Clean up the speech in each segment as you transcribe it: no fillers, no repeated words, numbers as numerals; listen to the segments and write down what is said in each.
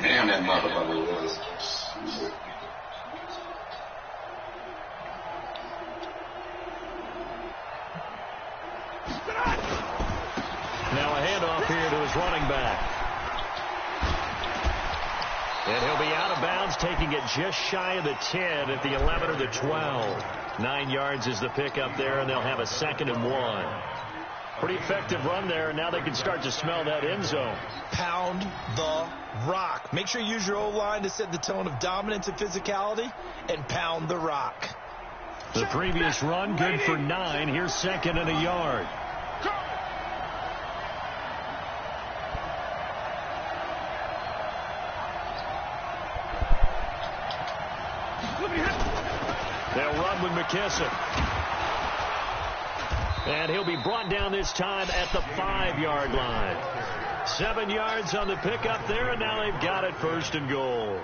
Damn, that motherfucker was. Now a handoff here to his running back. And he'll be out of bounds, taking it just shy of the 10 at the 11 or the 12. 9 yards is the pickup there, and they'll have a 2nd and 1. Pretty effective run there, and now they can start to smell that end zone. Pound the rock. Make sure you use your O-line to set the tone of dominance and physicality, and pound the rock. The previous run, good for 9. Here's 2nd and a yard. They'll run with McKissick. And he'll be brought down this time at the 5-yard line. 7 yards on the pickup there, and now they've got it 1st and goal.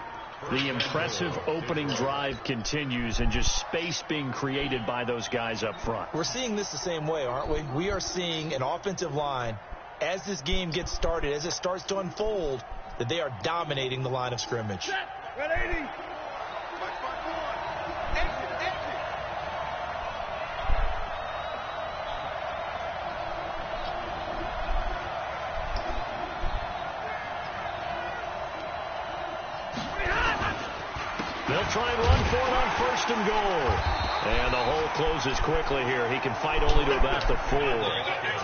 The impressive opening drive continues, and just space being created by those guys up front. We're seeing this the same way, aren't we? We are seeing an offensive line, as this game gets started, as it starts to unfold, that they are dominating the line of scrimmage. Red 80. They'll try and run for it on 1st and goal. And the hole closes quickly here. He can fight only to about the 4.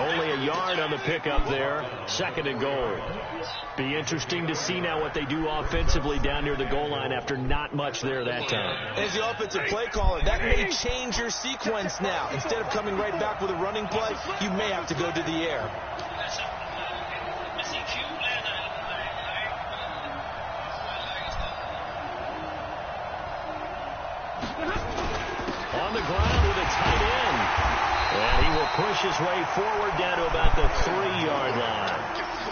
Only a yard on the pickup there. 2nd and goal. Be interesting to see now what they do offensively down near the goal line after not much there that time. As the offensive play caller, that may change your sequence now. Instead of coming right back with a running play, you may have to go to the air. On the ground with a tight end. And he will push his way forward down to about the 3-yard line.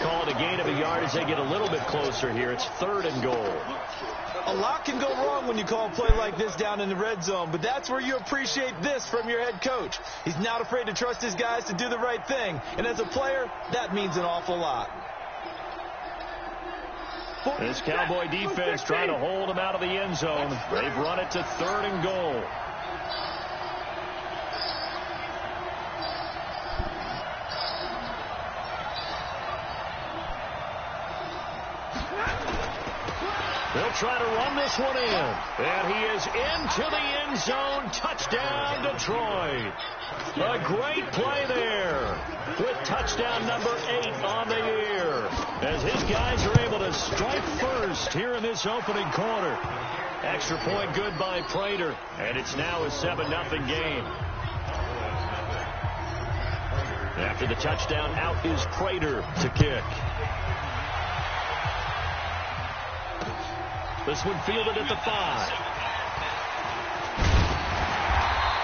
Call it a gain of a yard as they get a little bit closer here. It's 3rd and goal. A lot can go wrong when you call a play like this down in the red zone, but that's where you appreciate this from your head coach. He's not afraid to trust his guys to do the right thing, and as a player, that means an awful lot. This Cowboy defense trying to hold him out of the end zone. They've run it to 3rd and goal. They'll try to run this one in. And he is into the end zone. Touchdown, Detroit. A great play there with touchdown number 8 on the year, as his guys are able to strike first here in this opening quarter. Extra point good by Prater, and it's now a 7-0 game. After the touchdown, out is Prater to kick. This one fielded at the 5.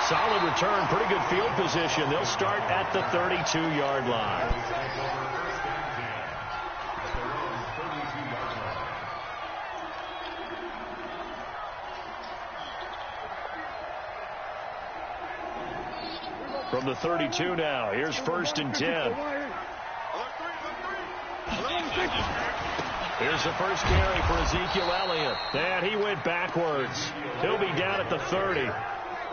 Solid return, pretty good field position. They'll start at the 32-yard line. From the 32 now, here's 1st and 10. Here's the first carry for Ezekiel Elliott. And he went backwards. He'll be down at the 30.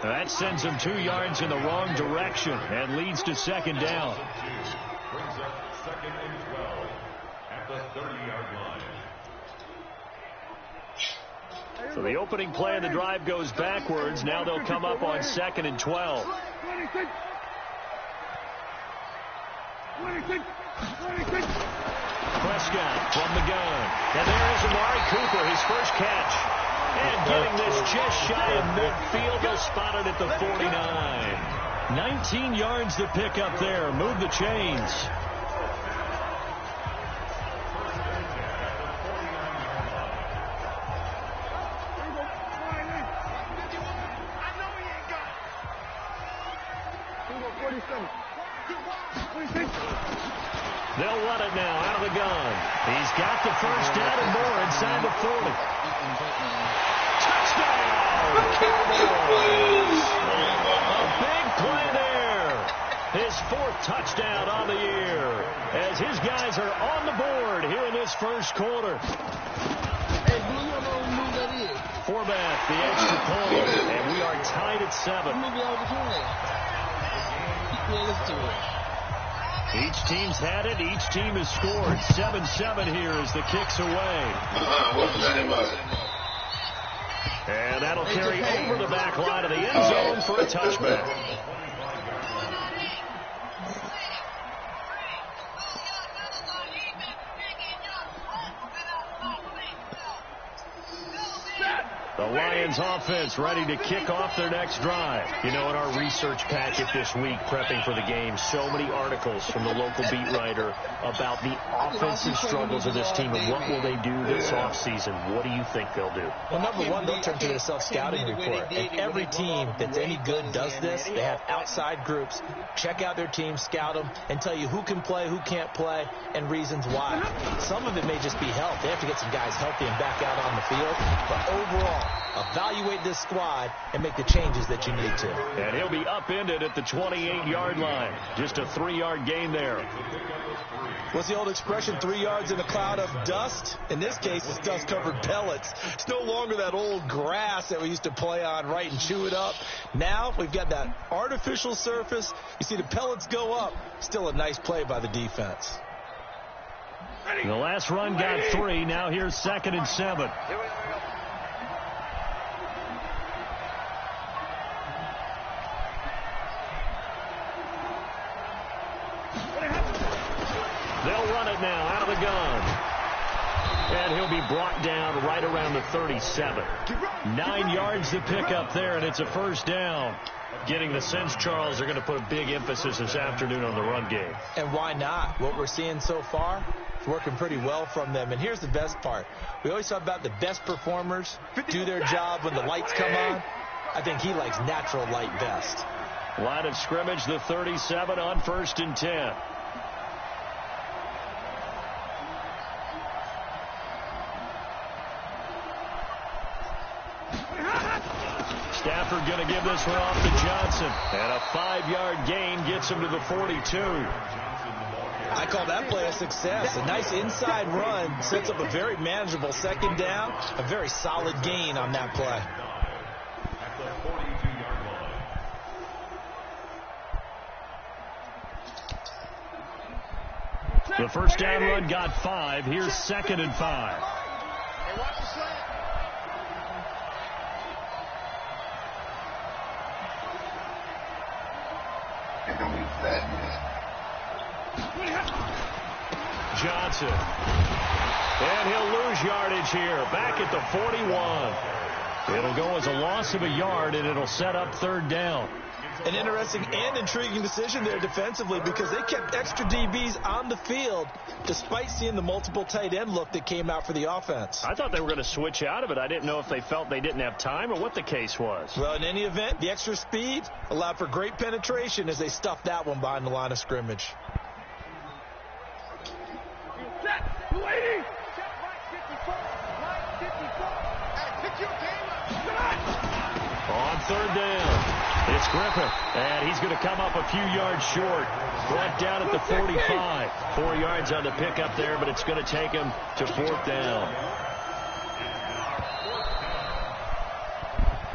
That sends him 2 yards in the wrong direction and leads to 2nd down. Brings up 2nd and 12 at the 30-yard line. So the opening play of the drive goes backwards. Now they'll come up on 2nd and 12. Prescott from the gun. And there is Amari Cooper, his first catch. And getting this just shy of midfield. They'll spot it at the 49. 19 yards to pick up there. Move the chains. They'll run it now out of the gun. He's got the first down and more inside the 40. Touchdown! Cowboys! A big play there. His 4th touchdown on the year as his guys are on the board here in this first quarter. Forbath, the extra point, and we are tied at 7. Each team's had it. Each team has scored. 7-7 here as the kick's away. And that'll carry over the back line of the end zone for a touchback. The Lions offense ready to kick off their next drive. You know, in our research packet this week, prepping for the game, so many articles from the local beat writer about the offensive struggles of this team and what will they do this offseason. What do you think they'll do? Well, number one, they'll turn to their self-scouting report. And every team that's any good does this. They have outside groups. Check out their team, scout them, and tell you who can play, who can't play, and reasons why. Some of it may just be health. They have to get some guys healthy and back out on the field. But overall, evaluate this squad and make the changes that you need to. And he'll be upended at the 28-yard line. Just a 3-yard gain there. What's the old expression, 3 yards in a cloud of dust? In this case, it's dust-covered pellets. It's no longer that old grass that we used to play on, right, and chew it up. Now we've got that artificial surface. You see the pellets go up. Still a nice play by the defense. The last run got 3. Now here's 2nd and 7. They'll run it now out of the gun. And he'll be brought down right around the 37. 9 yards to pick up there, and it's a first down. Getting the sense, Charles, they're going to put a big emphasis this afternoon on the run game. And why not? What we're seeing so far is working pretty well from them. And here's the best part. We always talk about the best performers do their job when the lights come on. I think he likes natural light best. Line of scrimmage, the 37 on 1st and 10. Stafford going to give this one off to Johnson. And a 5-yard gain gets him to the 42. I call that play a success. A nice inside run sets up a very manageable 2nd down. A very solid gain on that play. The first down run got 5. Here's 2nd and 5. Johnson. And he'll lose yardage here. Back at the 41. It'll go as a loss of a yard, and it'll set up 3rd down. An interesting and intriguing decision there defensively because they kept extra DBs on the field despite seeing the multiple tight end look that came out for the offense. I thought they were going to switch out of it. I didn't know if they felt they didn't have time or what the case was. Well, in any event, the extra speed allowed for great penetration as they stuffed that one behind the line of scrimmage. On 3rd down, it's Griffin, and he's going to come up a few yards short. Brought down at the 45. 4 yards on the pickup there, but it's going to take him to 4th down.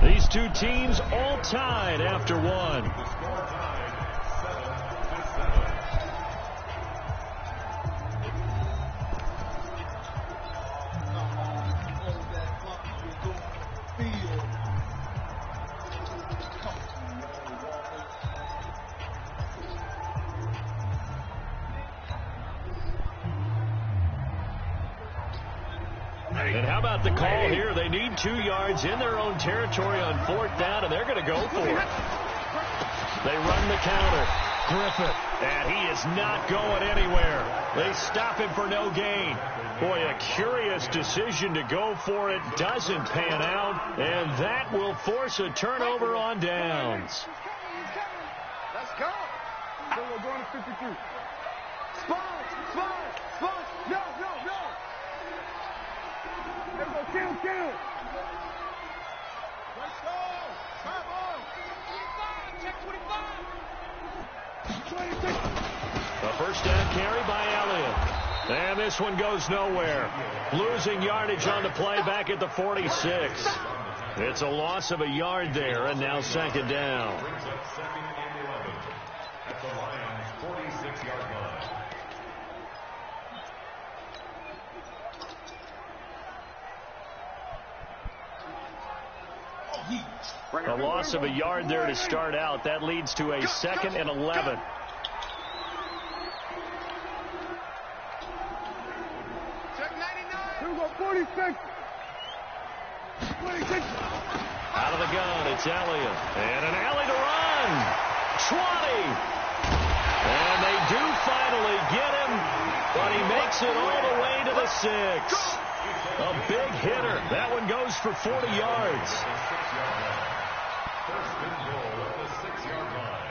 These two teams all tied after one. And how about the call here? They need 2 yards in their own territory on 4th down, and they're going to go for it. They run the counter. Griffin, and he is not going anywhere. They stop him for no gain. Boy, a curious decision to go for it. Doesn't pan out, and that will force a turnover on downs. Let's go. So we're going to 52. Spot. No. Let's go, kill. Let's go. Come on. 25, check 25. 26. A first down carry by Elliott. And this one goes nowhere. Losing yardage on the play back at the 46. It's a loss of a yard there, and now second down. Brings up 2nd and 11 at the Lions' 46-yard line. A loss of a yard there to start out. That leads to a 2nd and 11. Here we go, 46. 26. Out of the gun, it's Elliott. And an alley to run. 20. And they do finally get him, but he makes it all the way to the 6. A big hitter. That one goes for 40 yards. First and goal at the 6-yard line.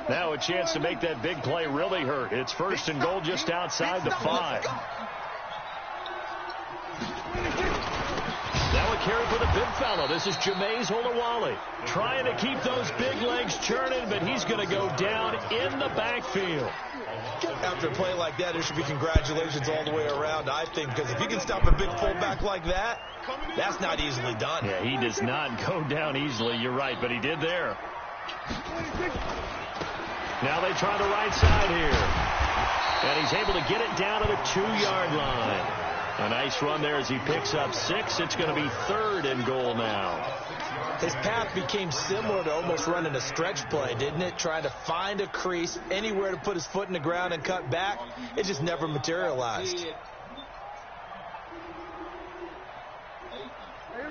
Now a chance to make that big play really hurt. It's first and goal just outside the 5. Now a carry for the big fella. This is Jameis Olawale. Trying to keep those big legs churning, but he's going to go down in the backfield. After a play like that, there should be congratulations all the way around, I think, because if you can stop a big fullback like that, that's not easily done. Yeah, he does not go down easily. You're right, but he did there. Now they try the right side here. And he's able to get it down to the 2-yard line. A nice run there as he picks up 6. It's going to be 3rd and goal now. His path became similar to almost running a stretch play, didn't it? Trying to find a crease, anywhere to put his foot in the ground and cut back. It just never materialized.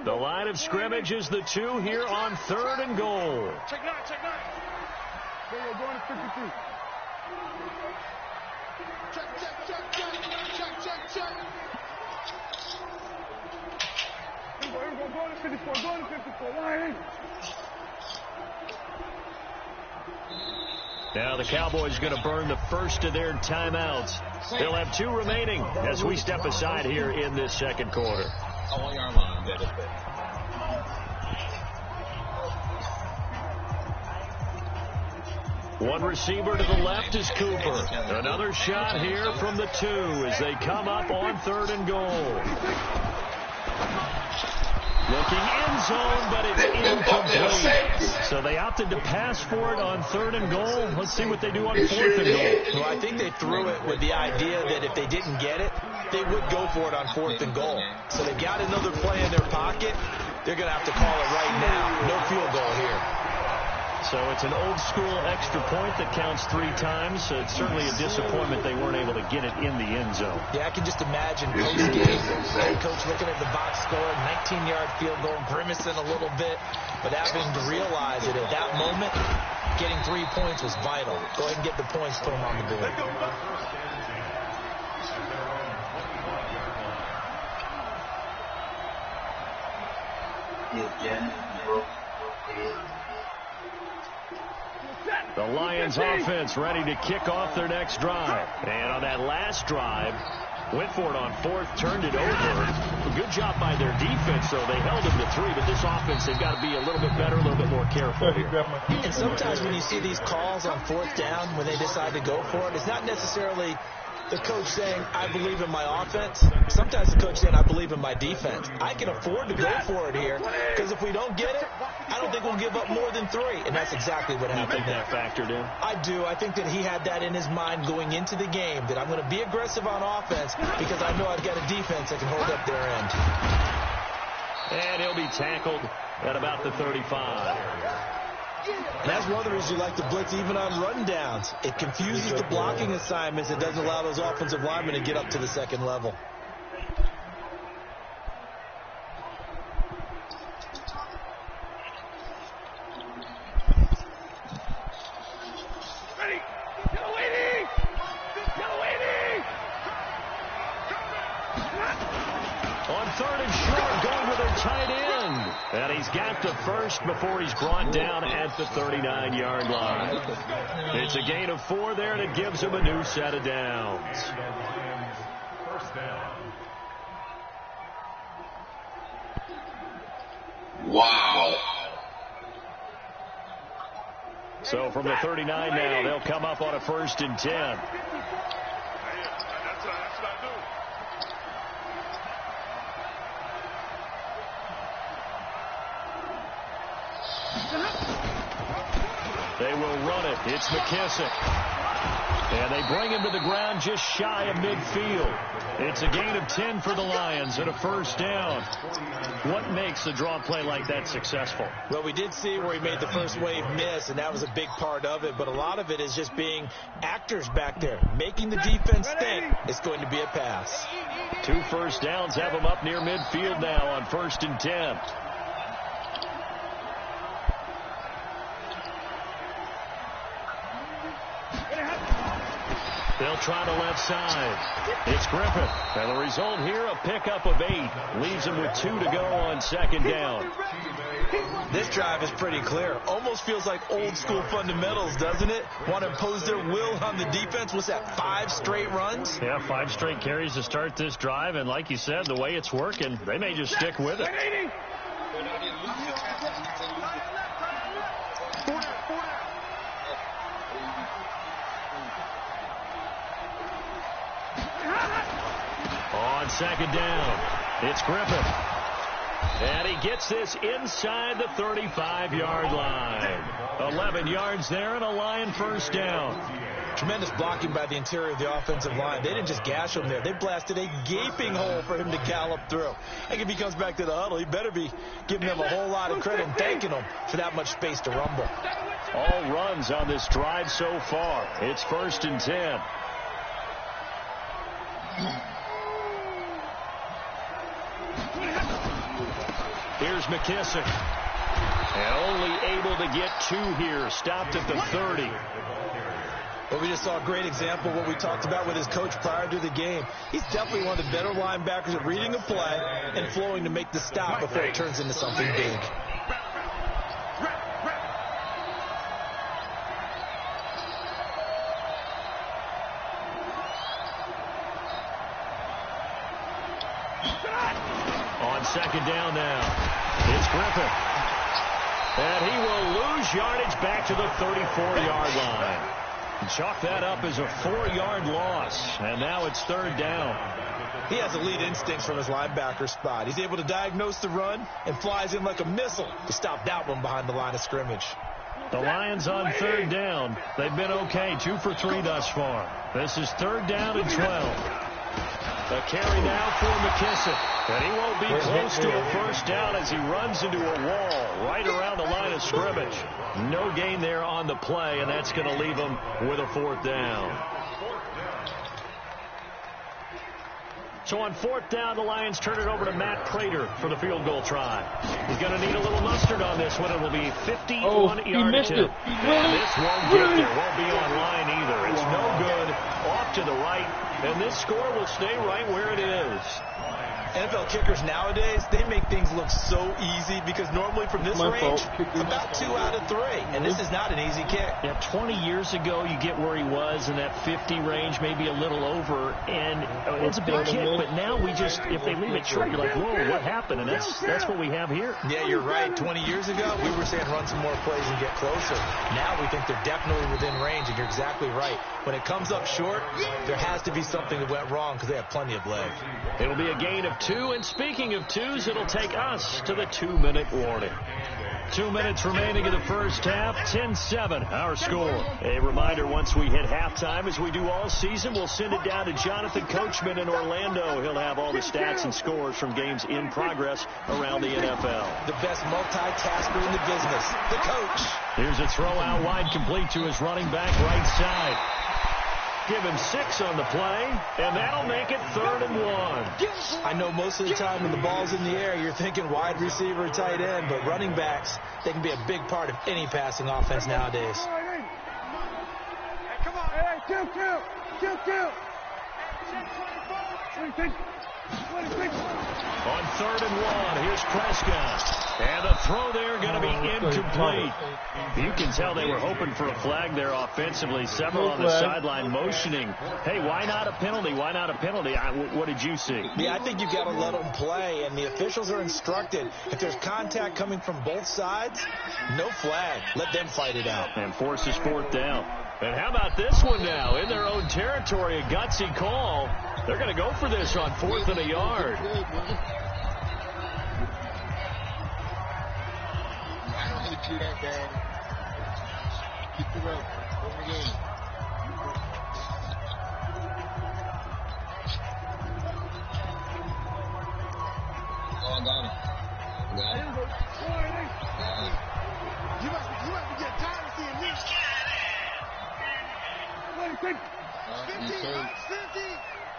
The line of scrimmage is the 2 here on 3rd and goal. Check 9, check 9. There you go, going to 53. Check, check, check, check, check, check, check. Here we go, going to 54, going to 54. Line in. Now the Cowboys going to burn the first of their timeouts. They'll have 2 remaining as we step aside here in this second quarter. One receiver to the left is Cooper. Another shot here from the 2 as they come up on 3rd and goal. Looking end zone, but it's incomplete. So they opted to pass for it on 3rd and goal. Let's see what they do on 4th and goal. Well, I think they threw it with the idea that if they didn't get it, they would go for it on 4th and goal. So they got another play in their pocket. They're going to have to call it right now. No field goal here. So it's an old-school extra point that counts 3 times. So it's certainly a disappointment they weren't able to get it in the end zone. Yeah, I can just imagine post-game, head coach looking at the box score, 19-yard field goal, grimacing a little bit, but having to realize that at that moment, getting 3 points was vital. Go ahead and get the points, put them on the board. The Lions offense ready to kick off their next drive. And on that last drive, went for it on 4th, turned it over. A good job by their defense, though. They held them to 3, but this offense, they've got to be a little bit better, a little bit more careful here. And sometimes when you see these calls on 4th down, when they decide to go for it, it's not necessarily the coach saying, I believe in my offense. Sometimes the coach saying, I believe in my defense. I can afford to go for it here, because if we don't get it, I don't think we'll give up more than 3. And that's exactly what happened. You think that factored in? I do. I think that he had that in his mind going into the game, that I'm going to be aggressive on offense because I know I've got a defense that can hold up their end. And he'll be tackled at about the 35. And that's one of the reasons you like to blitz even on run downs. It confuses the blocking assignments. It doesn't allow those offensive linemen to get up to the second level. On 3rd and short, going with their tight end. And he he's got the first before he's brought down at the 39-yard line. It's a gain of 4 there, and it gives him a new set of downs. First down. Wow. So from the 39 now, they'll come up on a 1st and 10. They will run it. It's McKissick. And they bring him to the ground just shy of midfield. It's a gain of 10 for the Lions and a 1st down. What makes a draw play like that successful? Well, we did see where he made the first wave miss, and that was a big part of it. But a lot of it is just being actors back there, making the defense think it's going to be a pass. 2 1st downs have him up near midfield now on 1st and 10. They'll try the left side. It's Griffith. And the result here, a pickup of 8. Leaves him with 2 to go on 2nd down. This drive is pretty clear. Almost feels like old school fundamentals, doesn't it? Want to impose their will on the defense. What's that, 5 straight runs? Yeah, 5 straight carries to start this drive. And like you said, the way it's working, they may just stick with it. On 2nd down, it's Griffith. And he gets this inside the 35-yard line. 11 yards there and a Lion 1st down. Tremendous blocking by the interior of the offensive line. They didn't just gash him there. They blasted a gaping hole for him to gallop through. I think if he comes back to the huddle, he better be giving them a whole lot of credit and thanking them for that much space to rumble. All runs on this drive so far. It's 1st and 10. Here's McKissick. And only able to get 2 here. Stopped at the 30. Well, we just saw a great example of what we talked about with his coach prior to the game. He's definitely one of the better linebackers at reading a play and flowing to make the stop before it turns into something big. On 2nd down now, it's Griffith. And he will lose yardage back to the 34-yard line. Chalk that up as a 4-yard loss. And now it's 3rd down. He has elite instincts from his linebacker spot. He's able to diagnose the run and flies in like a missile to stop that one behind the line of scrimmage. The Lions on 3rd down. They've been okay, 2 for 3 thus far. This is 3rd down and 12. A carry now for McKissick. And he won't be close to a 1st down as he runs into a wall right around the line of scrimmage. No gain there on the play, and that's going to leave him with a 4th down. So on 4th down, the Lions turn it over to Matt Prater for the field goal try. He's going to need a little mustard on this one. It will be 51-yard attempt. This won't get there. Won't be on line either. It's no good. Off to the right. And this score will stay right where it is. NFL kickers nowadays, they make things look so easy because normally from this range, about 2 out of 3. And this is not an easy kick. Yeah, 20 years ago, you get where he was in that 50 range, maybe a little over. And it's a big kick, but now we just, if they leave it short, you're like, whoa, what happened? And that's what we have here. Yeah, you're right. 20 years ago, we were saying run some more plays and get closer. Now we think they're definitely within range, and you're exactly right. When it comes up short, there has to be something that went wrong because they have plenty of leg. It'll be a gain of 2, and speaking of 2s, it'll take us to the 2-minute warning. 2 minutes remaining in the first half, 10-7, our score. A reminder, once we hit halftime, as we do all season, we'll send it down to Jonathan Coachman in Orlando. He'll have all the stats and scores from games in progress around the NFL. The best multitasker in the business, the coach. Here's a throw out wide, complete to his running back right side. Give him 6 on the play, and that'll make it 3rd and 1. I know most of the time when the ball's in the air, you're thinking wide receiver, tight end, but running backs, they can be a big part of any passing offense nowadays. Hey, come on. Hey, 2. On 3rd and 1, here's Prescott. And the throw there going to be incomplete. You can tell they were hoping for a flag there offensively. Several on the sideline motioning, hey, why not a penalty? Why not a penalty? What did you see? Yeah, I think you've got to let them play, and the officials are instructed, if there's contact coming from both sides, no flag. Let them fight it out. And forces 4th down. And how about this one now? In their own territory, a gutsy call. They're going to go for this on 4th and a yard.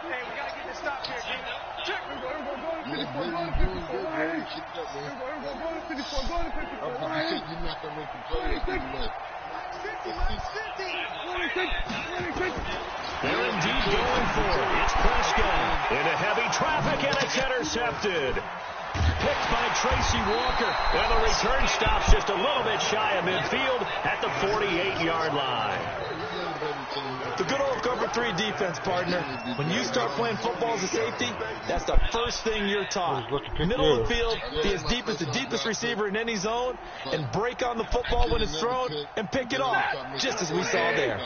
Hey, we got to get this stop here, King. Check. They're indeed going for it. It's Prescott into heavy traffic, and it's intercepted. Picked by Tracy Walker. And the return stops just a little bit shy of midfield at the 48-yard line. The good old cover 3 defense, partner. When you start playing football as a safety, that's the first thing you're taught. Middle of the field, be as deep as the deepest receiver in any zone, and break on the football when it's thrown and pick it off, just as we saw there.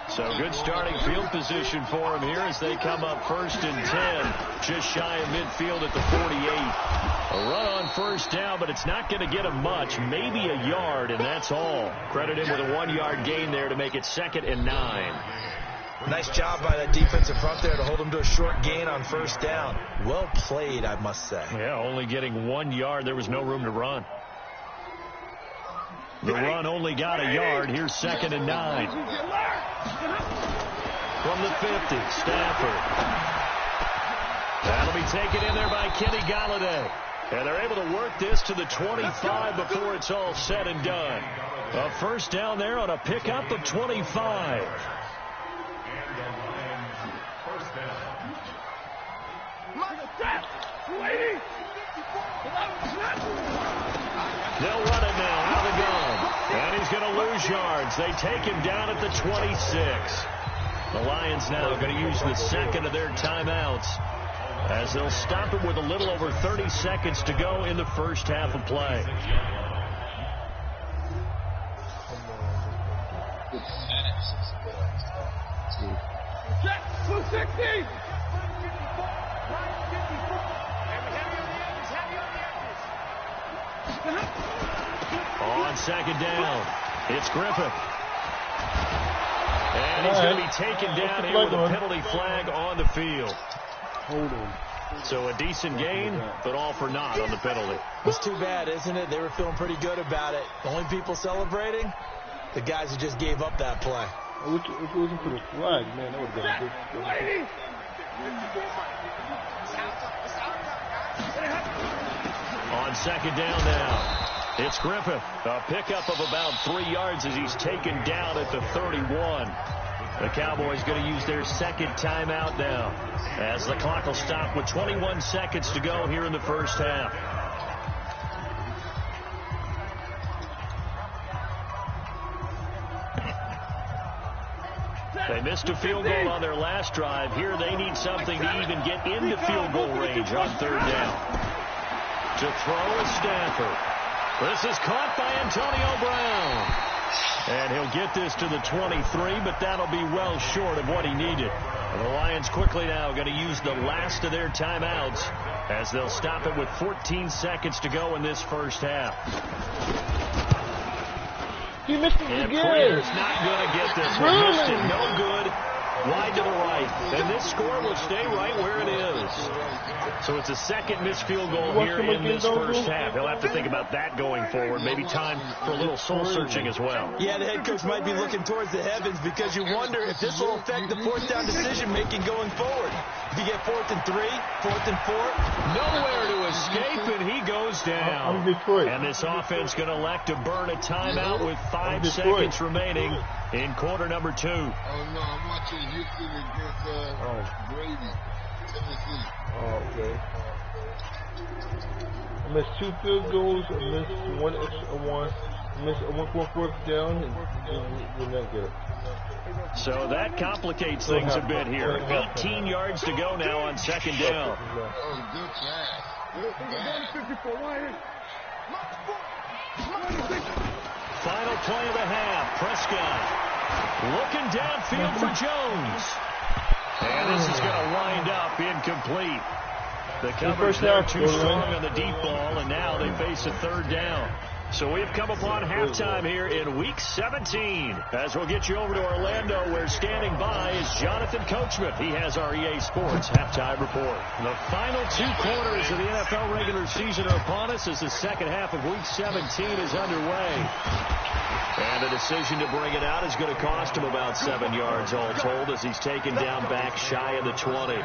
So good starting field position for them here as they come up 1st and 10, just shy of midfield at the 48. A run on 1st down, but it's not going to get him much, maybe a yard, and that's all. Credit him with a 1-yard gain there to make it 2nd and 9. Nice job by that defensive front there to hold him to a short gain on 1st down. Well played, I must say. Yeah, only getting 1 yard. There was no room to run. The run only got a yard. Here's 2nd and 9. From the 50, Stafford. That'll be taken in there by Kenny Galladay. And they're able to work this to the 25 before it's all said and done. A 1st down there on a pickup of 25. They'll run it now out of the gun. And he's going to lose yards. They take him down at the 26. The Lions now going to use the 2nd of their timeouts as they'll stop it with a little over 30 seconds to go in the 1st half of play. Check. 260. On 2nd down, it's Griffith. And he's going to be taken down here with a penalty flag on the field. So a decent gain, but all for naught on the penalty. It's too bad, isn't it? They were feeling pretty good about it. The only people celebrating, the guys who just gave up that play. If it wasn't for the flag, man, that would have been a good. On 2nd down now, it's Griffith. A pickup of about 3 yards as he's taken down at the 31. The Cowboys going to use their 2nd timeout now as the clock will stop with 21 seconds to go here in the 1st half. They missed a field goal on their last drive. Here they need something to even get into field goal range on 3rd down. To throw is Stafford. This is caught by Antonio Brown. And he'll get this to the 23, but that'll be well short of what he needed. And the Lions quickly now going to use the last of their timeouts as they'll stop it with 14 seconds to go in this 1st half. He missed it And again. Prayer's not going to get this one. Really? Missed it. No good. Wide to the right. And this score will stay right where it is. So it's a 2nd missed field goal here in this 1st half. He'll have to think about that going forward. Maybe time for a little soul searching as well. Yeah, the head coach might be looking towards the heavens because you wonder if this will affect the 4th down decision making going forward. If you get 4th and 3, 4th and 4. Nowhere to escape, and he goes down. And this offense going to elect to burn a timeout with 5 seconds remaining in quarter number 2. Oh, no, I'm watching Houston against Brady. Oh, okay. I missed 2 field goals. I missed 1 extra one. I missed one fourth down, and did not get it. So that complicates things a bit here. 18 yards to go now on second down. Oh, good pass. Final play of the half. Prescott looking downfield for Jones. And this is going to wind up incomplete. The coverage there too strong on the deep ball, and now they face a third down. So we have come upon halftime here in Week 17. As we'll get you over to Orlando, where standing by is Jonathan Coachman. He has our EA Sports halftime report. The final 2 quarters of the NFL regular season are upon us as the second half of Week 17 is underway. And the decision to bring it out is going to cost him about 7 yards all told as he's taken down back shy of the 20.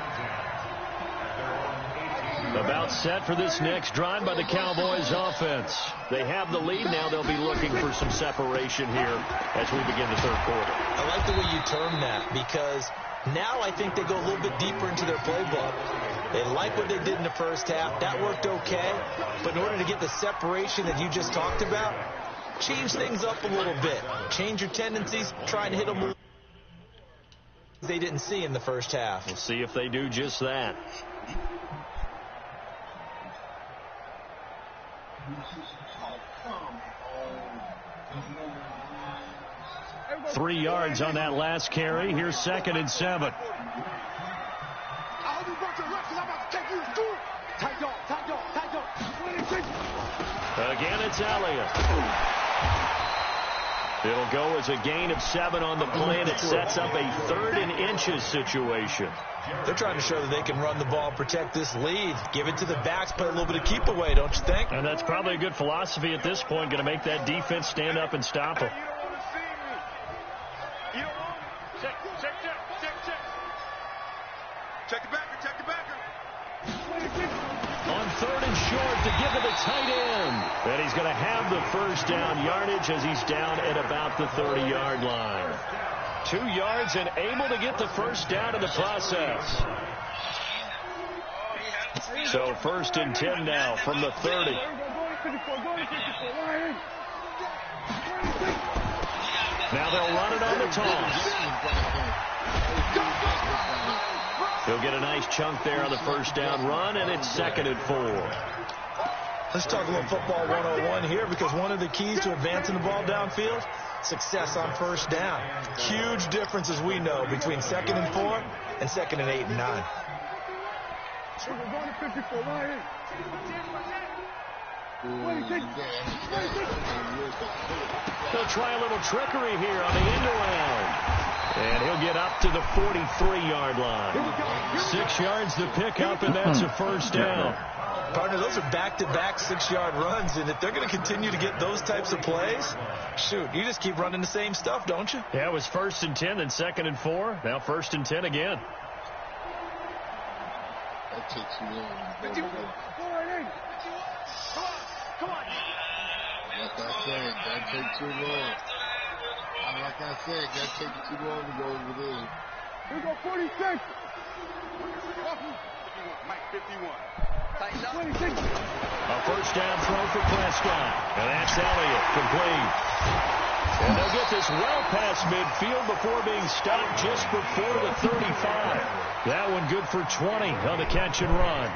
About set for this next drive by the Cowboys offense. They have the lead now. They'll be looking for some separation here as we begin the third quarter. I like the way you term that because now I think they go a little bit deeper into their playbook. They like what they did in the first half. That worked okay. But in order to get the separation that you just talked about, change things up a little bit. Change your tendencies. Try and hit them they didn't see in the first half. We'll see if they do just that. 3 yards on that last carry. Here's 2nd and 7. Again, it's Elliott. It'll go as a gain of 7 on the play, and it sets up a 3rd and inches situation. They're trying to show that they can run the ball, protect this lead, give it to the backs, play a little bit of keep away, don't you think? And that's probably a good philosophy at this point, going to make that defense stand up and stop them. Check the backer. On 3rd and short to give it a tight end. And he's going to have the first down yardage as he's down at about the 30-yard line. 2 yards and able to get the first down in the process. So 1st and 10 now from the 30. Now they'll run it on the toss. He'll get a nice chunk there on the first down run, and it's 2nd and 4. Let's talk a little football 101 here because one of the keys to advancing the ball downfield, success on first down. Huge difference, as we know, between 2nd and 4 and 2nd and 8 and 9. They'll try a little trickery here on the end around. And he'll get up to the 43-yard line. 6 yards to pick up, and that's a first down. Partner, those are back-to-back 6-yard runs, and if they're going to continue to get those types of plays, shoot, you just keep running the same stuff, don't you? Yeah, it was 1st and 10, then 2nd and 4. Now 1st and 10 again. That takes you in. Come on. Like I said, that takes too long. Like I said, that takes too long to go over there. Here we go, 46. Mike, 51. A first down throw for Prescott. And that's Elliott, complete. And they'll get this well past midfield before being stopped just before the 35. That one good for 20 on the catch and run.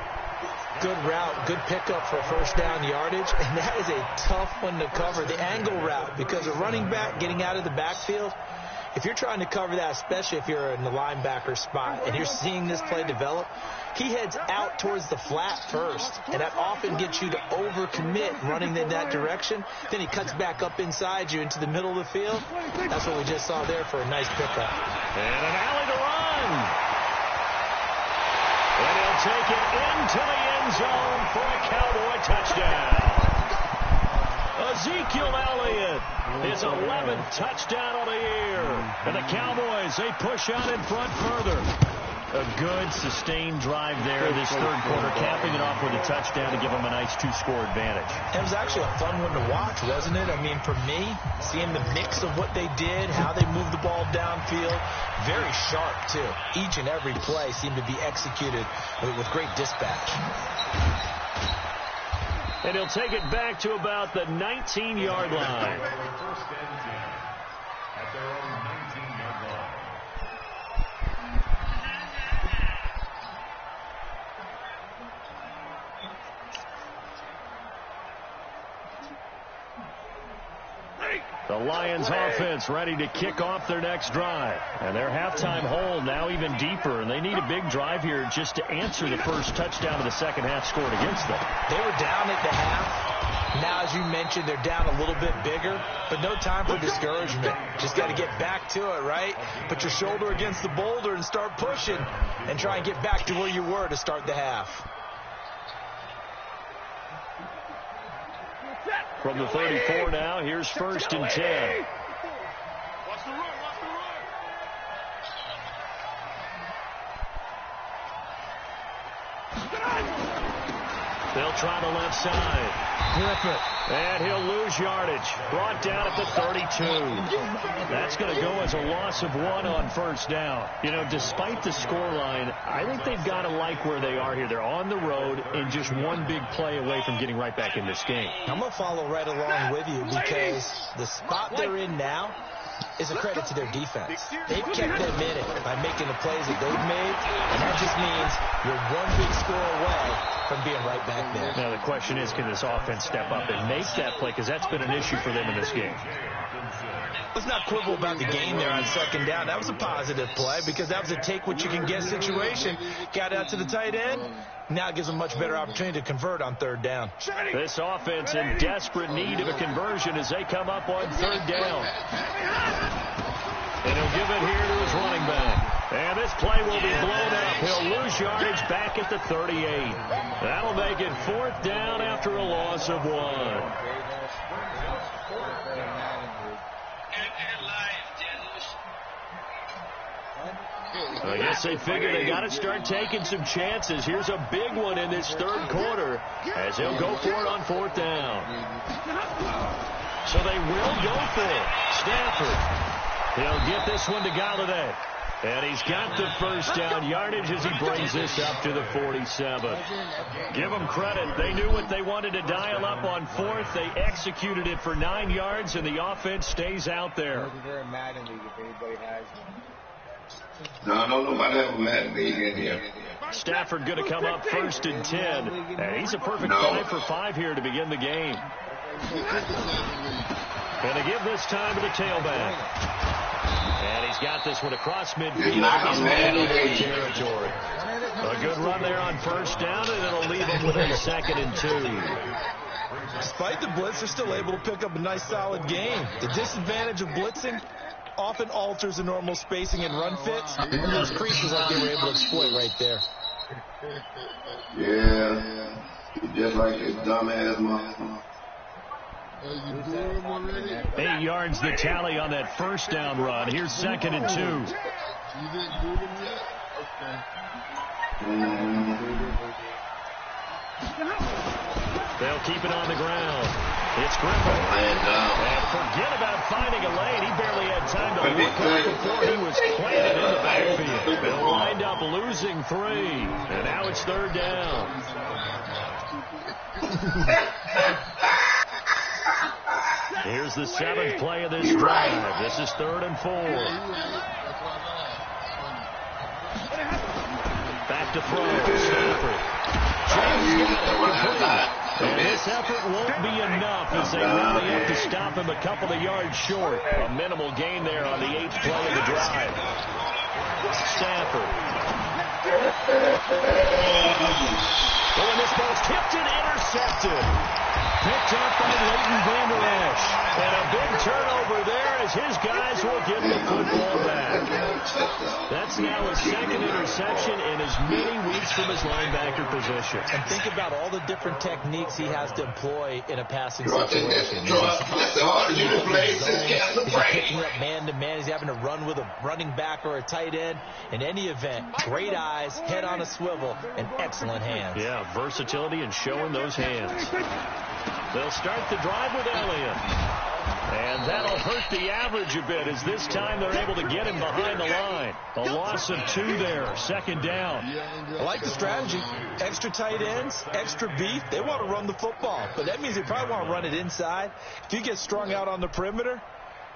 Good route, good pickup for first down yardage, and that is a tough one to cover, the angle route, because a running back getting out of the backfield, if you're trying to cover that, especially if you're in the linebacker spot and you're seeing this play develop, he heads out towards the flat first, and that often gets you to overcommit running in that direction. Then he cuts back up inside you into the middle of the field. That's what we just saw there for a nice pickup. And an alley to run. And he'll take it into the end zone for a Cowboy touchdown. Ezekiel Elliott, his 11th touchdown of the year. And the Cowboys, they push out in front further. A good, sustained drive there this third quarter, capping it off with a touchdown to give them a nice 2-score advantage. It was actually a fun one to watch, wasn't it? I mean, for me, seeing the mix of what they did, how they moved the ball downfield, very sharp, too. Each and every play seemed to be executed with great dispatch. And he'll take it back to about the 19-yard line. First and 10 at their own 19-yard line. The Lions offense ready to kick off their next drive. And their halftime hole now even deeper. And they need a big drive here just to answer the first touchdown of the second half scored against them. They were down at the half. Now, as you mentioned, they're down a little bit bigger. But no time for discouragement. Just got to get back to it, right? Put your shoulder against the boulder and start pushing. And try and get back to where you were to start the half. From the 34 now, here's first and 10. Watch the run, watch the run. They'll try the left side. And he'll lose yardage. Brought down at the 32. That's going to go as a loss of 1 on first down. You know, despite the scoreline, I think they've got to like where they are here. They're on the road and just one big play away from getting right back in this game. I'm going to follow right along with you because the spot they're in now is a credit to their defense. They've kept them in it by making the plays that they've made, and that just means you're one big score away from being right back there. Now the question is, can this offense step up and make that play? Because that's been an issue for them in this game. Let's not quibble about the game there on second down. That was a positive play because that was a take-what-you-can-get situation. Got out to the tight end. Now it gives them much better opportunity to convert on third down. This offense in desperate need of a conversion as they come up on third down. And he'll give it here to his running back. And this play will be blown up. He'll lose yardage back at the 38. That'll make it fourth down after a loss of 1. I guess they figure they got to start taking some chances. Here's a big one in this third quarter as he'll go for it on fourth down. So they will go for it. Stafford. He'll get this one to Galladay. And he's got the first down yardage as he brings this up to the 47. Give them credit. They knew what they wanted to dial up on fourth. They executed it for 9 yards, and the offense stays out there. No, nobody ever mad at me in here. Stafford going to come up first and 10. And he's a perfect 5 for 5 here to begin the game. Going to give this time to the tailback. And he's got this one across midfield. He's in territory. A good run there on first down, and it'll leave him with a second and 2. Despite the blitz, they're still able to pick up a nice, solid game. The disadvantage of blitzing often alters the normal spacing and run fits, and those creases like they were able to exploit right there. Yeah, just like this dumbass motherfucker. 8 yards the tally on that first down run. Here's second and 2. You didn't do them yet? Okay. They'll keep it on the ground. It's Griffin. And forget about finding a lane. He barely had time to look up before he was planted in the backfield. They'll wind up losing 3. And now it's third down. Here's the 7th play of this drive. This is 3rd and 4. Back to throw. Stafford. And this effort won't be enough as they really have to stop him a couple of yards short. A minimal gain there on the 8th play of the drive. Stafford. Oh, and this ball's tipped and intercepted. Picked up by Leighton Vander Esch. And a big turnover there as his guys will get the football back. That's now his second interception in as many weeks from his linebacker position. And think about all the different techniques he has to employ in a passing situation. He's picking up man-to-man. He's having to run with a running back or a tight end. In any event, great eyes, head on a swivel, and excellent hands. Yeah, versatility and showing those hands. They'll start the drive with Elliott. And that'll hurt the average a bit as this time they're able to get him behind the line. A loss of 2 there, second down. I like the strategy. Extra tight ends, extra beef. They want to run the football, but that means they probably want to run it inside. If you get strung out on the perimeter,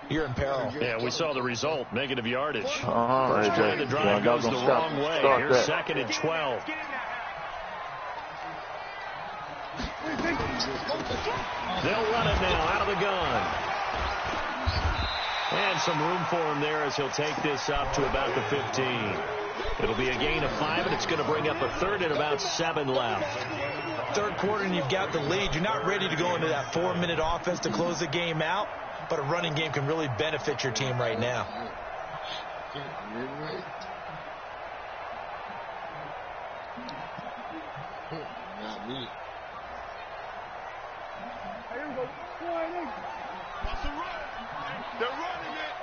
you're in peril. Yeah, we saw the result, negative yardage. The drive goes the wrong way. Here's second and 12. They'll run it now out of the gun. And some room for him there as he'll take this up to about the 15. It'll be a gain of 5, and it's going to bring up a third and about 7 left. Third quarter, and you've got the lead. You're not ready to go into that 4-minute offense to close the game out, but a running game can really benefit your team right now. Not me. They're running it.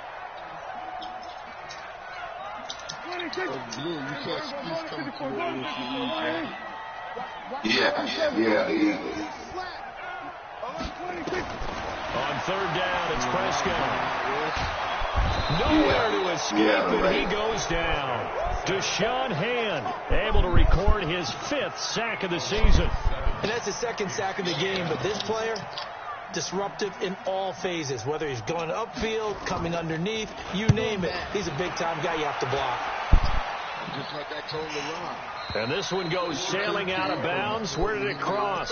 Oh, Blue, you saw Speeds coming through with you. Yeah. On third down, it's Prescott. Nowhere to escape, and he goes down. Deshaun Hand able to record his 5th sack of the season. And that's his 2nd sack of the game, but this player, disruptive in all phases, whether he's going upfield, coming underneath, you name it. He's a big-time guy you have to block. Just like I told LeBron. And this one goes sailing out of bounds. Where did it cross?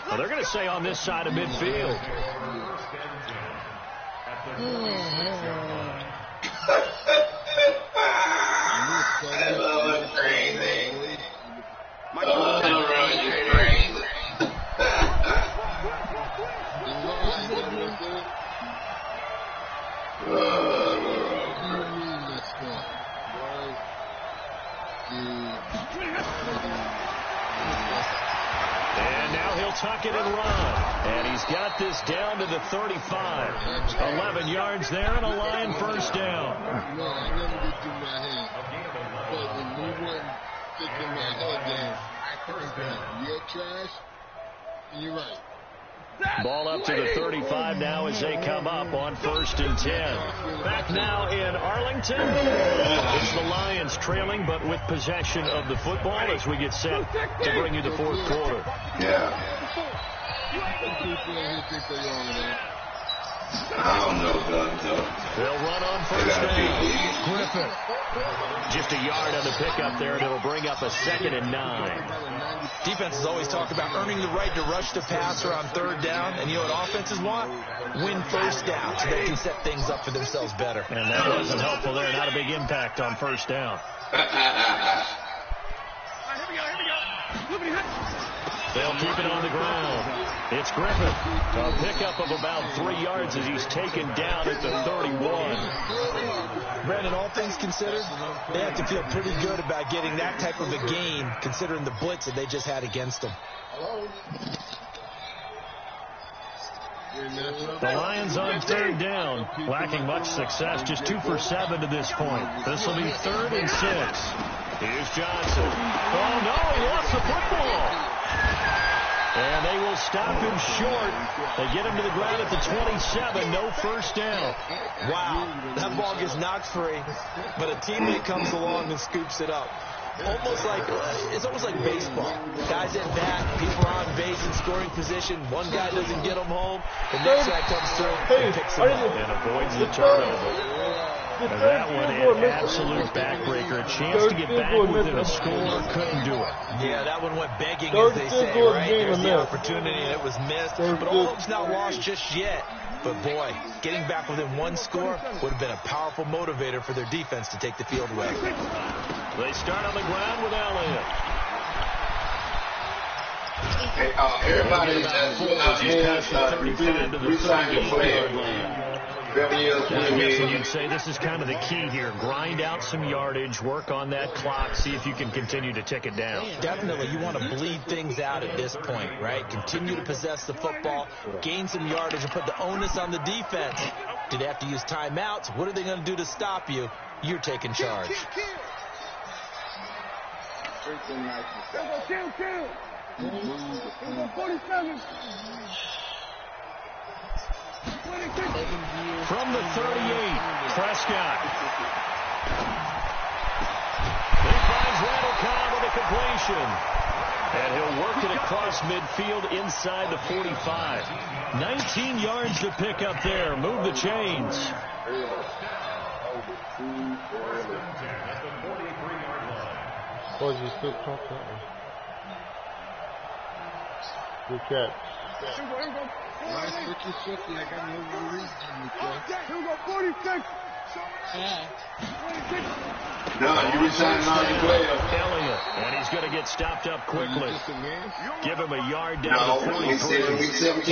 Well, they're going to say on this side of midfield. I love it crazy. And now he'll tuck it and run. And he's got this down to the 35. 11 yards there and a Lion first down. No, I never get through my head. But when we wouldn't get through my head, then I first down. You're trash, and you're right. Ball up to the 35 now as they come up on 1st and 10. Back now in Arlington. It's the Lions trailing, but with possession of the football as we get set to bring you the 4th quarter. Yeah. I don't know, They'll run on first down. Griffin. Just a yard on the pickup there, and it'll bring up a 2nd and 9. Defenses always talk about earning the right to rush the passer on 3rd down, and you know what offenses want? Win first down, so they can set things up for themselves better. And that wasn't helpful there. Not a big impact on 1st down. They'll keep it on the ground. It's Griffin. A pickup of about 3 yards as he's taken down at the 31. Brandon, all things considered, they have to feel pretty good about getting that type of a gain, considering the blitz that they just had against them. The Lions on 3rd down, lacking much success, just 2 for 7 to this point. This will be 3rd and 6. Here's Johnson. Oh, no, he lost the football. And they will stop him short. They get him to the ground at the 27. No first down. Wow, that ball gets knocked free, but a teammate comes along and scoops it up. It's almost like baseball. Guys at bat, people are on base in scoring position. One guy doesn't get them home. The next guy comes through and picks him up. And avoids the turnover. And that one an absolute backbreaker. A chance to get back within a score, couldn't do it. Yeah, that one went begging, as they say, right? There's the opportunity, and it was missed. But all hope's not lost just yet. But, boy, getting back within 1 score would have been a powerful motivator for their defense to take the field away. They start on the ground with Elliott. Hey, everybody that's he's past the 35 to the 30-yard line. I guess you'd say this is kind of the key here. Grind out some yardage, work on that clock, see if you can continue to tick it down. Definitely, you want to bleed things out at this point, right? Continue to possess the football, gain some yardage, and put the onus on the defense. Do they have to use timeouts? What are they going to do to stop you? You're taking charge. Kill. 47. From the 38, Prescott. He finds Randall Cobb with a completion. And he'll work it across midfield inside the 45. 19 yards to pick up there. Move the chains. Boys, you still talk that one. Good catch. Nice 50-50. I got no reason to 46. No, you resigning all your players. Elliott, and he's going to get stopped up quickly. Give him a yard down to 43.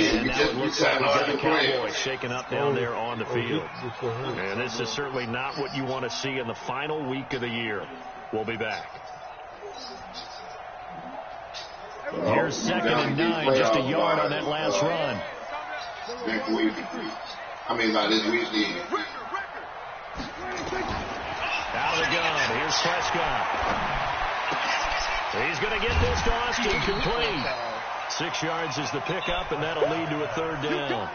And now it looks like we've got the Cowboys shaking up down there on the field. And this is certainly not what you want to see in the final week of the year. We'll be back. Here's 2nd and 9, just a yard on that last run. Next week. I mean, by this weekend. Out of the gun. Here's Prescott. He's going to get this to Austin complete. 6 yards is the pickup, and that'll lead to a 3rd down.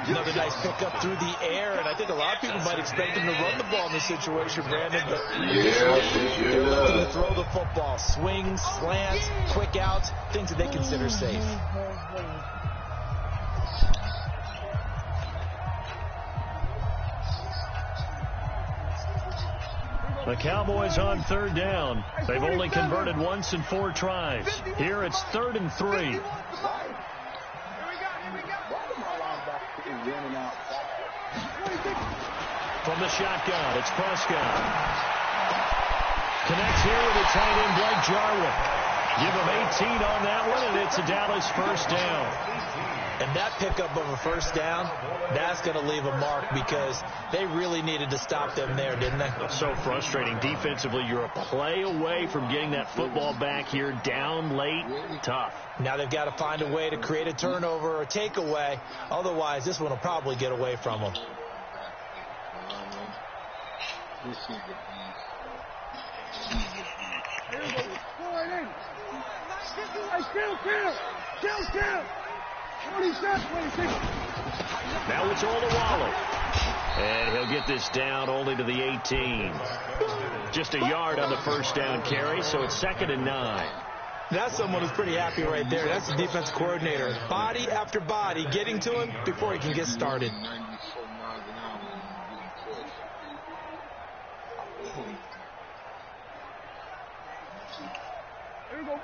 Another nice pickup through the air, and I think a lot of people might expect him to run the ball in this situation, Brandon. But they're looking to throw the football. Swings, slants, quick outs, things that they consider safe. The Cowboys on 3rd down. They've only converted once in 4 tries. Here it's 3rd and 3. From the shotgun, it's Prescott. Connects here with a tight end, Blake Jarwin. Give him 18 on that one, and it's a Dallas 1st down. And that pickup of a 1st down, that's going to leave a mark because they really needed to stop them there, didn't they? So frustrating. Defensively, you're a play away from getting that football back here down late. Tough. Now they've got to find a way to create a turnover or a takeaway. Otherwise, this one will probably get away from them. Kill. 26. Now it's Olawale. And he'll get this down only to the 18. Just a yard on the 1st down carry, so it's 2nd and 9. That's someone who's pretty happy right there. That's the defense coordinator. Body after body getting to him before he can get started. Here we go.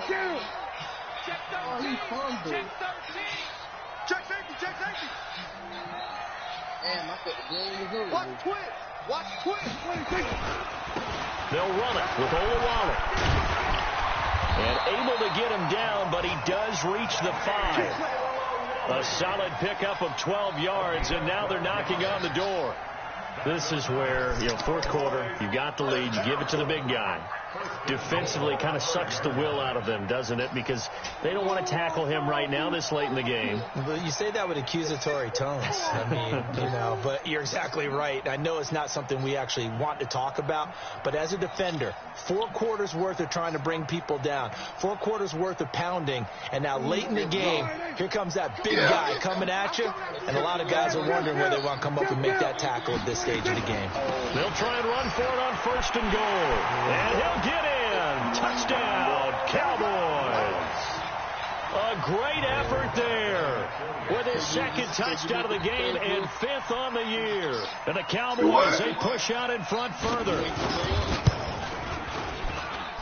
Kill. Check 13. Check safety. Damn, I thought the goal was over. Watch twist. They'll run it with Olawale. And able to get him down, but he does reach the 5. A solid pickup of 12 yards, and now they're knocking on the door. This is where, 4th quarter, you got the lead, you give it to the big guy. Defensively, kind of sucks the will out of them, doesn't it? Because they don't want to tackle him right now this late in the game. But you say that with accusatory tones. I mean, but you're exactly right. I know it's not something we actually want to talk about, but as a defender, 4 quarters worth of trying to bring people down, 4 quarters worth of pounding, and now late in the game, here comes that big guy coming at you, and a lot of guys are wondering where they want to come up and make that tackle at this stage of the game. They'll try and run for it on 1st and goal. And he'll get in. Touchdown, Cowboys. A great effort there with his 2nd touchdown of the game and 5th on the year. And the Cowboys, they push out in front further.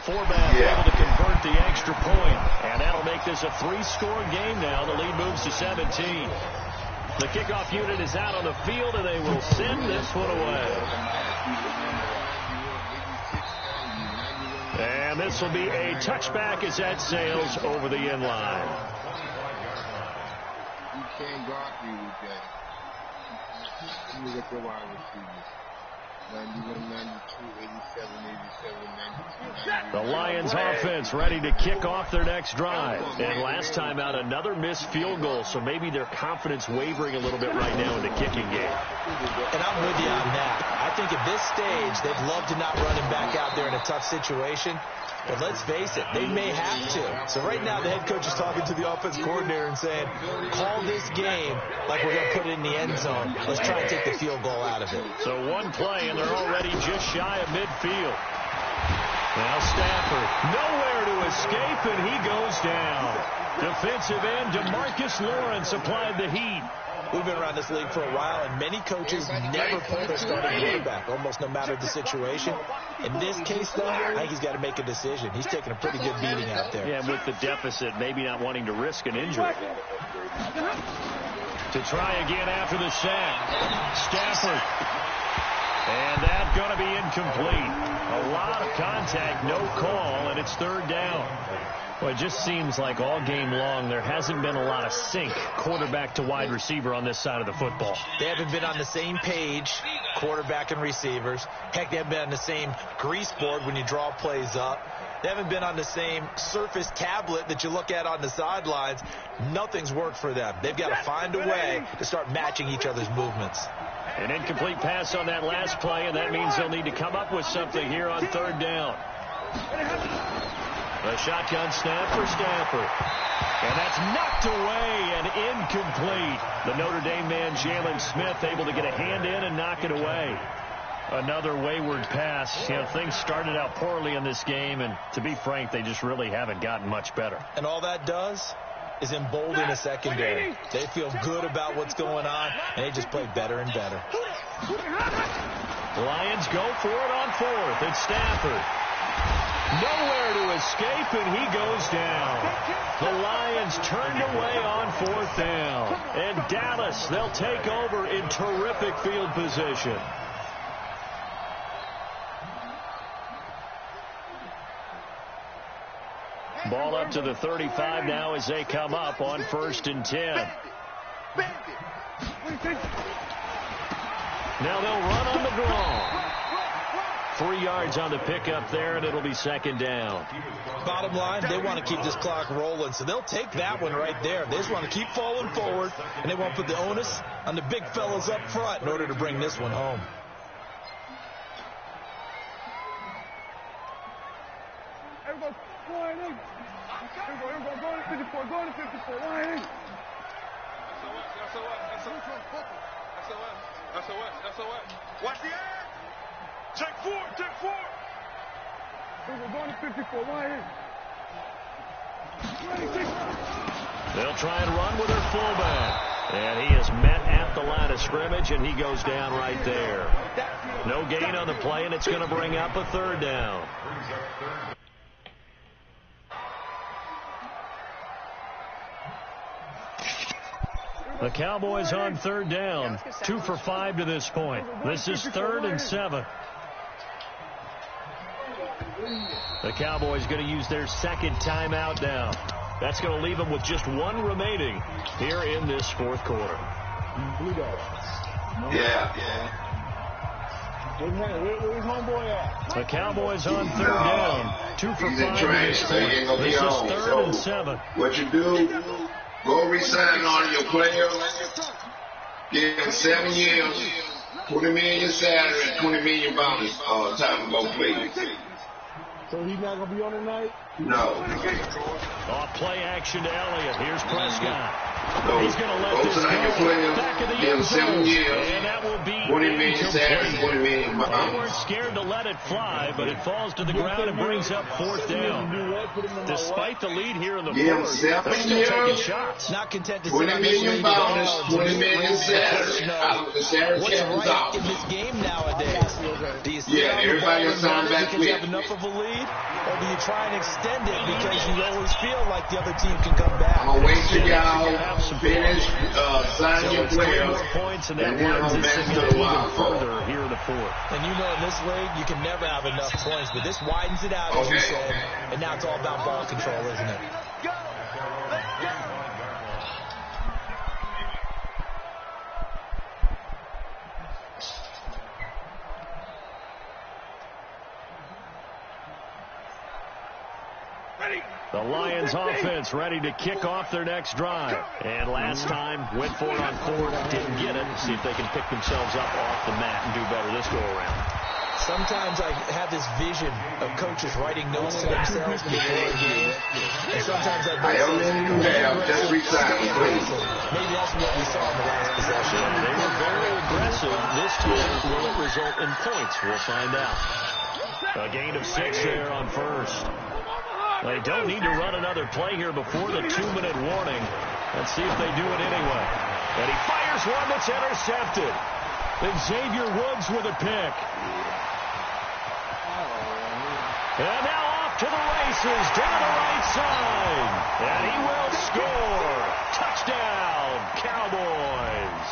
Forbath able to convert the extra point, and that'll make this a 3-score game now. The lead moves to 17. The kickoff unit is out on the field, and they will send this one away. And this will be a touchback as that sails over the end line. can't guard me with that. You look at the wide receivers. 91, 92, 87, 87, 92. The Lions offense ready to kick off their next drive. And last time out, another missed field goal, so maybe their confidence wavering a little bit right now in the kicking game. And I'm with you on that. I think at this stage, they'd love to not run him back out there in a tough situation. But let's face it, they may have to. So right now, the head coach is talking to the offense coordinator and saying, call this game like we're going to put it in the end zone. Let's try and take the field goal out of it. So one play, and they're already just shy of midfield. Now Stafford, nowhere to escape, and he goes down. Defensive end DeMarcus Lawrence applied the heat. We've been around this league for a while, and many coaches never play their starting quarterback, almost no matter the situation. In this case, though, I think he's got to make a decision. He's taking a pretty good beating out there. Yeah, and with the deficit, maybe not wanting to risk an injury. To try again after the sack. Stafford. And that's going to be incomplete. A lot of contact, no call, and it's third down. Well, it just seems like all game long there hasn't been a lot of sync quarterback to wide receiver on this side of the football. They haven't been on the same page, quarterback and receivers. Heck, they haven't been on the same grease board when you draw plays up. They haven't been on the same Surface tablet that you look at on the sidelines. Nothing's worked for them. They've got to find a way to start matching each other's movements. An incomplete pass on that last play, and that means they'll need to come up with something here on third down. A shotgun snap for Stafford. And that's knocked away and incomplete. The Notre Dame man, Jalen Smith, able to get a hand in and knock it away. Another wayward pass. You know, things started out poorly in this game, and to be frank, they just really haven't gotten much better. And all that does is embolden the secondary. They feel good about what's going on, and they just play better and better. The Lions go for it on fourth. It's Stafford. Nowhere to escape, and he goes down. The Lions turned away on fourth down. And Dallas, they'll take over in terrific field position. Ball up to the 35 now as they come up on 1st and 10. Now they'll run on the draw. 3 yards on the pickup there, and it'll be second down. Bottom line, they want to keep this clock rolling, so they'll take that one right there. They just want to keep falling forward, and they won't put the onus on the big fellas up front in order to bring this one home. Everybody, go to 54, go to 54, Lions. SOS. Watch the air. Check four. We're going to 54, Lions. They'll try and run with their fullback. And he is met at the line of scrimmage, and he goes down right there. No gain on the play, and it's going to bring up a third down. The Cowboys on third down. 2 for 5 to this point. This is 3rd and 7. The Cowboys going to use their second timeout now. That's going to leave them with just 1 remaining here in this 4th quarter. Yeah. Where's homeboy at? The Cowboys on third down. 2 for 5 to this point. This is 3rd and 7. What you do, go resign all your players, give them 7 years, $20 million salary, and $20 million bonus. Time to go play. So he's not going to be on tonight? No. Off play action to Elliott. Here's Prescott. No. He's going to let this go. Back of the end zone. And that will be $20 million salary, $20 million bonus. They weren't scared to let it fly, but it falls to the ground and brings up 4th down. Despite the lead here in the 4th, they're still taking shots. Not content to $20 million bonus, $20 million salary. What's right in this game nowadays? Do you see everybody will sign back because you have enough of a lead, or do you try and extend it because you always feel like the other team can come back? I'm going to wait till y'all finish, sign your players, points, and then I'm back to the wild further here in the 4th. And you know in this league, you can never have enough points, but this widens it out, as you said, and now it's all about ball control, isn't it? The Lions offense ready to kick off their next drive. And last time, went for it on fourth, didn't get it. See if they can pick themselves up off the mat and do better this go-around. Sometimes I have this vision of coaches writing notes to themselves before a game. And sometimes I don't mean to do that. Just resign, please. Maybe that's what we saw in the last possession. They were very aggressive. This time, will it result in points? We'll find out. A gain of 6 there on first. They don't need to run another play here before the 2-minute warning. Let's see if they do it anyway. And he fires one that's intercepted. Xavier Woods with a pick. And now off to the races down the right side. And he will score. Touchdown, Cowboys.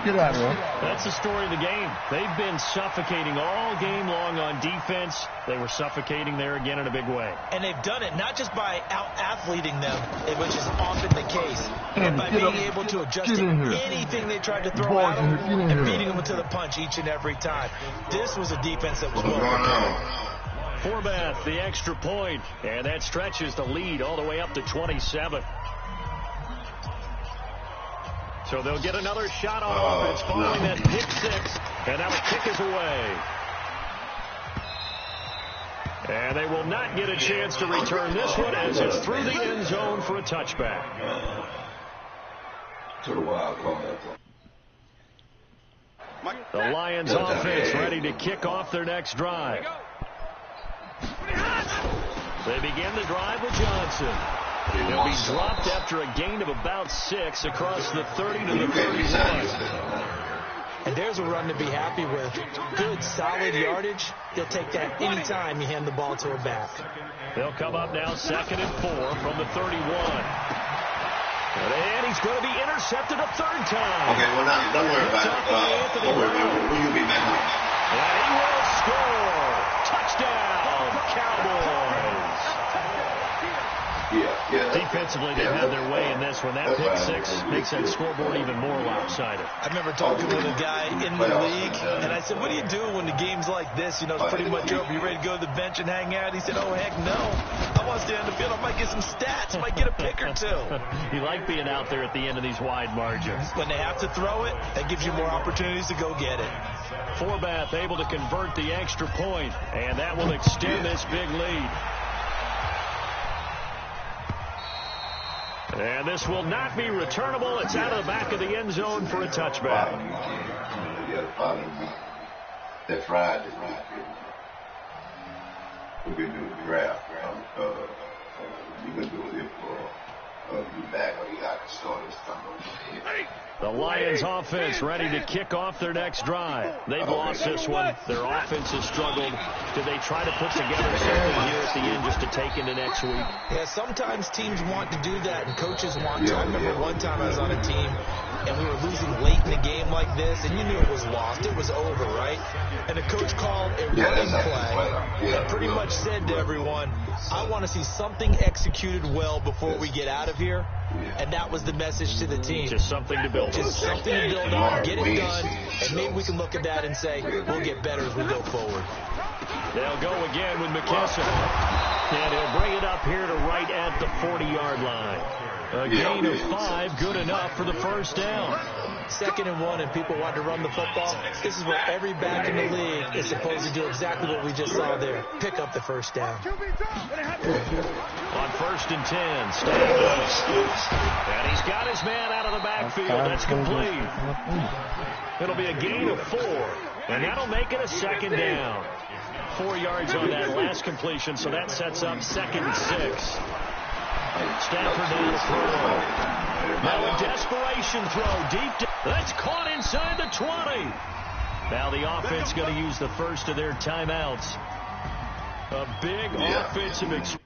Get out of here. That's the story of the game. They've been suffocating all game long on defense. They were suffocating there again in a big way. And they've done it not just by out-athleting them, which is often the case, but by being able to adjust to anything they tried to throw at them and beating them to the punch each and every time. This was a defense that was well prepared. Forbath, the extra point, and that stretches the lead all the way up to 27. So they'll get another shot on offense following that pick 6, and now the kick is away. And they will not get a chance to return this one as it's through the end zone for a touchback. The Lions offense ready to kick off their next drive. They begin the drive with Johnson. He'll be dropped after a gain of about 6 across the 30 to the 31. And there's a run to be happy with. Good, solid yardage. He'll take that any time you hand the ball to a back. They'll come up now 2nd and 4 from the 31. And he's going to be intercepted a 3rd time. Okay, well, now, don't worry about it. Don't worry about it. Will you be back? And he will score. Touchdown, Cowboys. Yeah. Defensively, they had their way in this one. That pick 6 makes that scoreboard even more lopsided. I remember talking with a guy in the league, and I said, what do you do when the game's like this? You know, it's pretty much over. You ready to go to the bench and hang out? He said, oh, heck no. I want to stay on the field. I might get some stats. I might get a pick or 2. You like being out there at the end of these wide margins. When they have to throw it, that gives you more opportunities to go get it. Forbath able to convert the extra point, and that will extend this big lead. And this will not be returnable. It's out of the back of the end zone for a touchback. That Friday, we're going to do the draft. You've been doing it for you back when you got to start this time. The Lions offense ready to kick off their next drive. They've lost this one. Their offense has struggled. Do they try to put together something here at the end just to take into next week? Yeah, sometimes teams want to do that, and coaches want to. I remember one time I was on a team, and we were losing late in the game like this, and you knew it was lost. It was over, right? And the coach called a running play that pretty much said to everyone, I want to see something executed well before we get out of here. And that was the message to the team. Just something to build on. Just something to build on, get it done, and maybe we can look at that and say, we'll get better as we go forward. They'll go again with McKesson. And he'll bring it up here to right at the 40-yard line. A gain of 5, good enough for the first down. 2nd and 1, and people want to run the football. This is where every back in the league is supposed to do exactly what we just saw there. Pick up the first down. On 1st and 10, Stanley. And he's got his man out of the backfield. That's complete. It'll be a gain of 4, and that'll make it a 2nd down. 4 yards on that last completion, so that sets up 2nd and 6. Stafford down to throw. Now a desperation throw deep. That's caught inside the 20. Now the offense going to use the first of their timeouts. A big offensive experience.